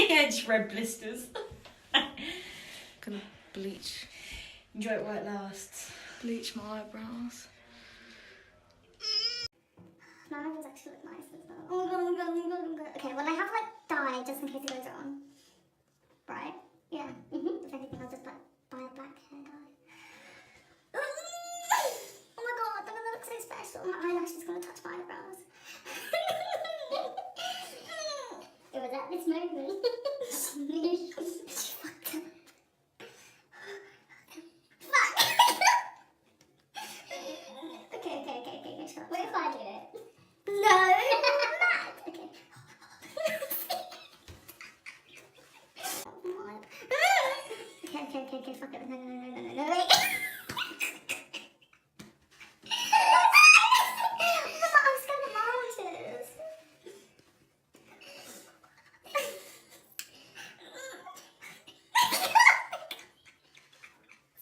Yeah, just red blisters. Gonna bleach Enjoy it while it lasts. my eyebrows. My eyebrows actually look nice as well. Oh my god, oh my god, oh my god, oh my god. Okay, well I have like dye just in case it goes wrong. Right? Yeah. If anything, I'll just buy a black hair dye. Oh my god, they're gonna look so special. My eyelash is gonna touch my eyebrows. It was at this moment. Fuck. Okay. What if I did it? No, you're mad. Okay. Okay, fuck it. No, wait. I'm scared of eyelashes.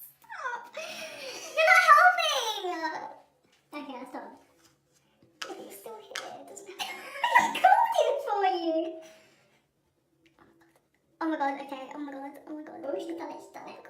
Stop. You're not helping. Okay, I'll stop. But you're still here. It doesn't matter. I called it for you. Oh my god, okay. Oh my god. Oh, she's done it. Oh my god.